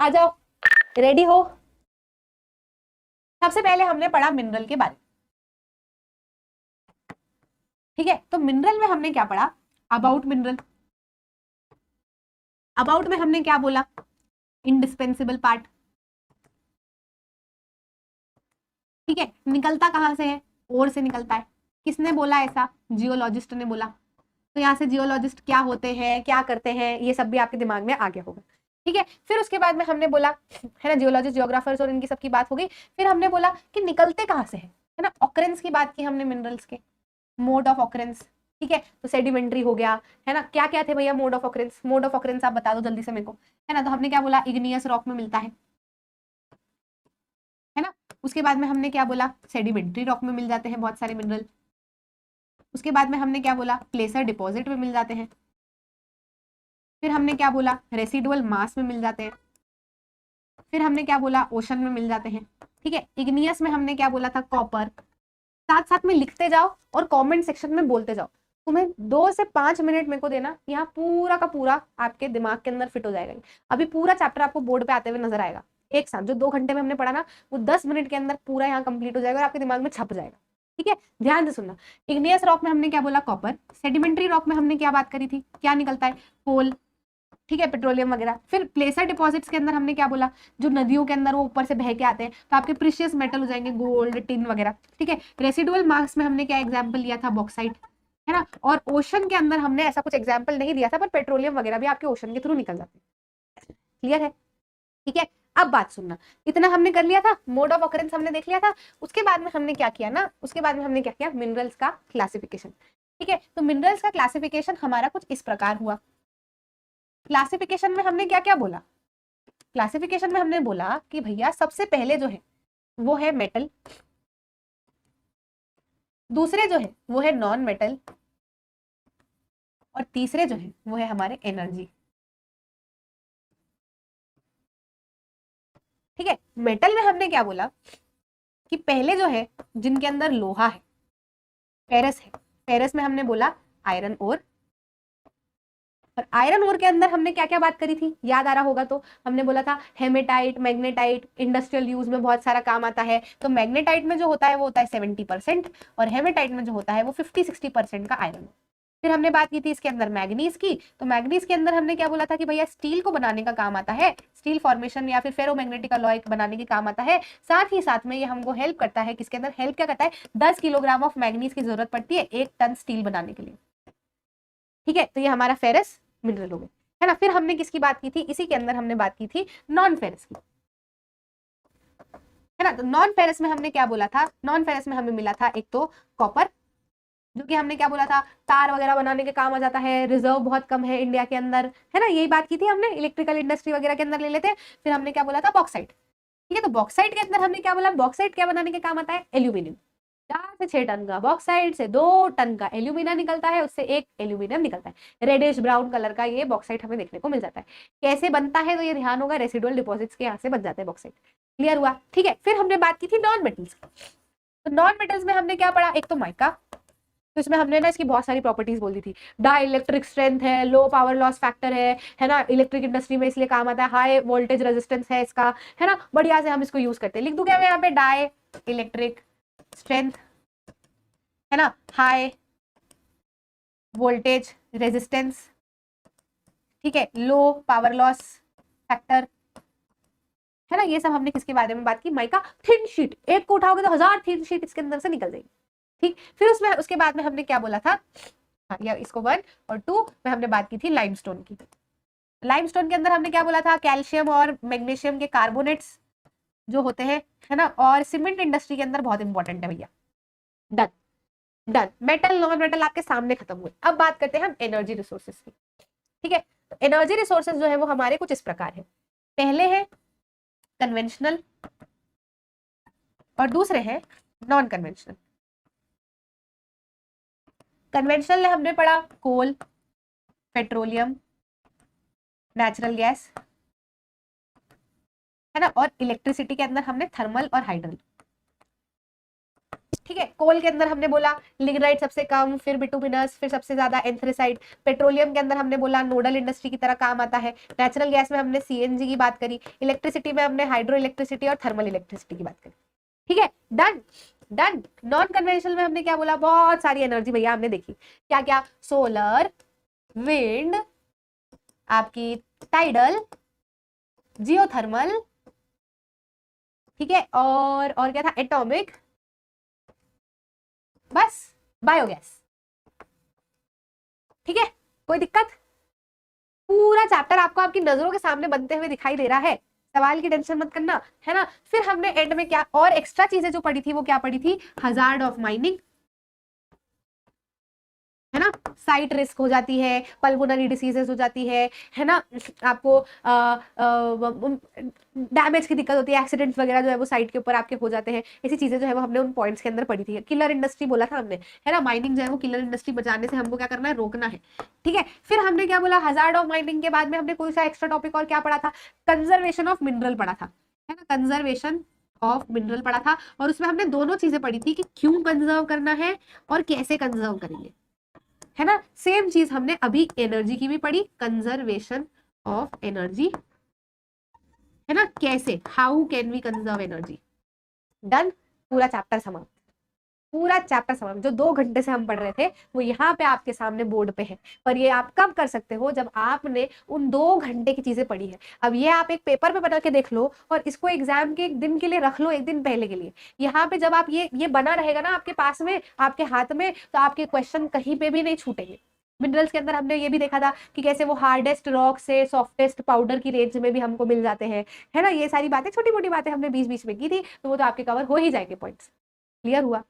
आ जाओ, रेडी हो। सबसे पहले हमने पढ़ा मिनरल के बारे में, ठीक है। तो मिनरल में हमने क्या पढ़ा, अबाउट मिनरल। अबाउट में हमने क्या बोला, इंडिस्पेंसिबल पार्ट, ठीक है। निकलता कहां से है, ओर से निकलता है। किसने बोला ऐसा, जियोलॉजिस्ट ने बोला। तो यहाँ से जियोलॉजिस्ट क्या होते हैं, क्या करते हैं, ये सब भी आपके दिमाग में आ गया होगा, ठीक है। फिर उसके बाद में हमने बोला, है ना, जियोलॉजिस्ट, जियोग्राफर्स और इनकी सबकी बात हो गई। फिर हमने बोला कि निकलते कहाँ से है ना, ऑकरेंस की बात की हमने मिनरल्स के, मोड ऑफ ऑकरेंस, ठीक है। तो सेडिमेंट्री हो गया, है ना। क्या क्या थे भैया mode of occurrence, mode of occurrence आप बता दो जल्दी से मेरे को, है ना। तो हमने क्या बोला, इग्नियस रॉक में मिलता है ना। उसके बाद में हमने क्या बोला, सेडिमेंट्री रॉक में मिल जाते हैं बहुत सारे मिनरल। उसके बाद में हमने क्या बोला, प्लेसर डिपॉजिट में मिल जाते हैं। फिर हमने क्या बोला, रेसिडुअल मास में मिल जाते हैं। फिर हमने क्या बोला, ओशन में मिल जाते हैं, ठीक है। इग्नियस में हमने क्या बोला था, कॉपर। साथ साथ में लिखते जाओ और कमेंट सेक्शन में बोलते जाओ। तुम्हें 2 से 5 मिनट मेरे को देना, यहाँ पूरा का पूरा आपके दिमाग के अंदर फिट हो जाएगा। अभी पूरा चैप्टर आपको बोर्ड पे आते हुए नजर आएगा एक साथ। जो 2 घंटे में हमने पढ़ा ना, वो 10 मिनट के अंदर पूरा यहाँ कंप्लीट हो जाएगा और आपके दिमाग में छप जाएगा, ठीक है। ध्यान से सुनना। इग्नियस रॉक में हमने क्या बोला, कॉपर। सेडिमेंट्री रॉक में हमने क्या बात करी थी, क्या निकलता है, कोल, ठीक है, पेट्रोलियम वगैरह। फिर प्लेसर डिपॉजिट्स के अंदर हमने क्या बोला, जो नदियों के अंदर वो ऊपर से बह के आते हैं, तो आपके प्रीशियस मेटल हो जाएंगे, गोल्ड, टिन वगैरह, ठीक है। रेसिडुअल मास में हमने क्या एग्जाम्पल लिया था, बॉक्साइट, है ना। और ओशन के अंदर हमने ऐसा कुछ एग्जाम्पल नहीं दिया था, पर पेट्रोलियम वगैरह भी आपके ओशन के थ्रू निकल जाते हैं। क्लियर है, ठीक है। अब बात सुनना, इतना हमने कर लिया था, मोड ऑफ ऑकरेंस हमने देख लिया था। उसके बाद में हमने क्या किया ना, उसके बाद में हमने क्या किया, मिनरल्स का क्लासिफिकेशन, ठीक है। तो मिनरल्स का क्लासिफिकेशन हमारा कुछ इस प्रकार हुआ। क्लासिफिकेशन में हमने क्या क्या बोला, क्लासिफिकेशन में हमने बोला कि भैया सबसे पहले जो है वो है मेटल, दूसरे जो है वो है नॉन मेटल, और तीसरे जो है वो है हमारे एनर्जी, ठीक है। मेटल में हमने क्या बोला कि पहले जो है जिनके अंदर लोहा है, फेरस है, फेरस में हमने बोला आयरन ओर। और आयरन ओर के अंदर हमने क्या क्या बात करी थी, याद आ रहा होगा तो, हमने बोला था हेमेटाइट, मैग्नेटाइट, इंडस्ट्रियल यूज में बहुत सारा काम आता है। तो मैग्नेटाइट में जो होता है वो होता है 70%, और हेमेटाइट में जो होता है वो 50-60% का आयरन। फिर हमने बात की थी इसके अंदर मैग्नीज की। तो मैग्नीज के अंदर हमने क्या बोला था कि भैया स्टील को बनाने का काम आता है, स्टील फॉर्मेशन या फिर फेरोमैग्नेटिक अलॉय बनाने के काम आता है। साथ ही साथ में ये हमको हेल्प करता है, किसके अंदर हेल्प क्या करता है, 10 किलोग्राम ऑफ मैग्नीज की जरूरत पड़ती है 1 टन स्टील बनाने के लिए, ठीक है। तो ये हमारा फेरस मिनरल हो गया, है ना। फिर हमने किसकी बात की थी, इसी के अंदर हमने बात की थी नॉन फेरस की, है ना। तो नॉन फेरस में हमने क्या बोला था, नॉन फेरस में हमें मिला था एक तो कॉपर, जो कि हमने क्या बोला था, तार वगैरह बनाने के काम आ जाता है, रिजर्व बहुत कम है इंडिया के अंदर, है ना। यही बात की थी हमने, इलेक्ट्रिकल इंडस्ट्री वगैरह के अंदर ले लेते हैं। फिर हमने क्या बोला था, बॉक्साइट, ठीक है। तो बॉक्साइट के अंदर हमने क्या बोला, बॉक्साइट क्या बनाने के काम आता है, एल्यूमिनियम। 4 से 6 टन का बॉक्साइट से 2 टन का एल्यूमिना निकलता है, उससे एक एल्यूमिनियम निकलता है, रेडिश ब्राउन कलर का ये बॉक्साइट हमें देखने को मिल जाता है। कैसे बनता है तो ये ध्यान होगा, रेसिडुअल डिपॉजिट्स के यहाँ से बन जाते हैं बॉक्साइट। क्लियर हुआ, ठीक है। फिर हमने बात की थी नॉन मेटल्स की। तो नॉन मेटल्स में हमने क्या पढ़ा, एक तो माइका। तो इसमें हमने ना इसकी बहुत सारी प्रॉपर्टीज बोल दी थी, डाई इलेक्ट्रिक स्ट्रेंथ है, लो पावर लॉस फैक्टर है ना, इलेक्ट्रिक इंडस्ट्री में इसलिए काम आता है, हाई वोल्टेज रेजिस्टेंस है इसका, है ना। बढ़िया से हम इसको यूज करते हैं। लिख दूं क्या मैं यहाँ पे, डाई इलेक्ट्रिक स्ट्रेंथ, है ना, हाई वोल्टेज रेजिस्टेंस, ठीक है, लो पावर लॉस फैक्टर, है ना। ये सब हमने किसके बारे में बात की, माइका। थिन शीट, एक को उठाओगे तो 1000 थिन शीट इसके अंदर से निकल जाएगी, ठीक। फिर उसमें उसके बाद में हमने क्या बोला था, हाँ, या इसको 1 और 2 में हमने बात की थी लाइमस्टोन की। लाइमस्टोन के अंदर हमने क्या बोला था, कैल्शियम और मैग्नीशियम के कार्बोनेट्स जो होते हैं, है ना। और सीमेंट इंडस्ट्री के अंदर बहुत इंपॉर्टेंट है भैया। Done, done. Metal non metal आपके सामने खत्म हुए। अब बात करते हैं हम एनर्जी रिसोर्सेज की, ठीक है। एनर्जी रिसोर्सेज जो है वो हमारे कुछ इस प्रकार है, पहले है कन्वेंशनल और दूसरे हैं नॉन कन्वेंशनल। कन्वेंशनल में हमने पढ़ा कोल, पेट्रोलियम, नेचुरल गैस, है ना। और इलेक्ट्रिसिटी के अंदर हमने थर्मल और हाइड्रल, ठीक है। कोल के अंदर हमने बोला लिग्नाइट सबसे कम, फिर बिटुमिनस, फिर सबसे ज्यादा एंथ्रेसाइट। पेट्रोलियम के अंदर हमने बोला नोडल इंडस्ट्री की तरह काम आता है। नेचुरल गैस में हमने सीएनजी की बात करी। इलेक्ट्रिसिटी में हमने हाइड्रो इलेक्ट्रिसिटी और थर्मल इलेक्ट्रिसिटी की बात करी। ठीक है, डन डन। नॉन कन्वेंशनल में हमने क्या बोला, बहुत सारी एनर्जी भैया हमने देखी। क्या क्या, सोलर, विंड, आपकी टाइडल, जियोथर्मल, ठीक है, और क्या था, एटॉमिक, बस बायोगैस। ठीक है, कोई दिक्कत? पूरा चैप्टर आपको आपकी नजरों के सामने बनते हुए दिखाई दे रहा है, सवाल की टेंशन मत करना, है ना। फिर हमने एंड में क्या और एक्स्ट्रा चीजें जो पढ़ी थी वो क्या पढ़ी थी, हजार्ड ऑफ माइनिंग, है ना, साइट रिस्क हो जाती है, पल्मोनरी डिसीजेस हो जाती है ना, आपको डैमेज की दिक्कत होती है, एक्सीडेंट्स वगैरह जो है वो साइट के ऊपर आपके हो जाते हैं। ऐसी चीजें जो है वो हमने उन पॉइंट्स के अंदर पढ़ी थी। किलर इंडस्ट्री बोला था हमने, है ना, माइनिंग जो है वो किलर इंडस्ट्री बचाने से हमको क्या करना है, रोकना है। ठीक है, फिर हमने क्या बोला, हजार्ड ऑफ माइनिंग के बाद में हमने कोई सा एक्स्ट्रा टॉपिक और क्या पढ़ा था, कंजर्वेशन ऑफ मिनरल पढ़ा था, है ना, कंजर्वेशन ऑफ मिनरल पढ़ा था। और उसमें हमने दोनों चीजें पढ़ी थी कि क्यों कंजर्व करना है और कैसे कंजर्व करेंगे, है ना। सेम चीज हमने अभी एनर्जी की भी पढ़ी, कंजर्वेशन ऑफ एनर्जी, है ना, कैसे, how can we conserve energy. Done, पूरा चैप्टर समाप्त, पूरा चैप्टर समाप्त। जो 2 घंटे से हम पढ़ रहे थे वो यहाँ पे आपके सामने बोर्ड पे है। पर ये आप कब कर सकते हो, जब आपने उन 2 घंटे की चीजें पढ़ी है। अब ये आप एक पेपर पे बना के देख लो और इसको एग्जाम के एक दिन के लिए रख लो, एक दिन पहले के लिए। यहाँ पे जब आप ये बना रहेगा ना आपके पास में, आपके हाथ में, तो आपके क्वेश्चन कहीं पे भी नहीं छूटेंगे। मिनरल्स के अंदर हमने ये भी देखा था कि कैसे वो हार्डेस्ट रॉक से सॉफ्टेस्ट पाउडर की रेंज में भी हमको मिल जाते हैं, है ना। ये सारी बातें, छोटी मोटी बातें हमने बीच बीच में की थी, तो वो तो आपके कवर हो ही जाएंगे पॉइंट्स। क्लियर हुआ?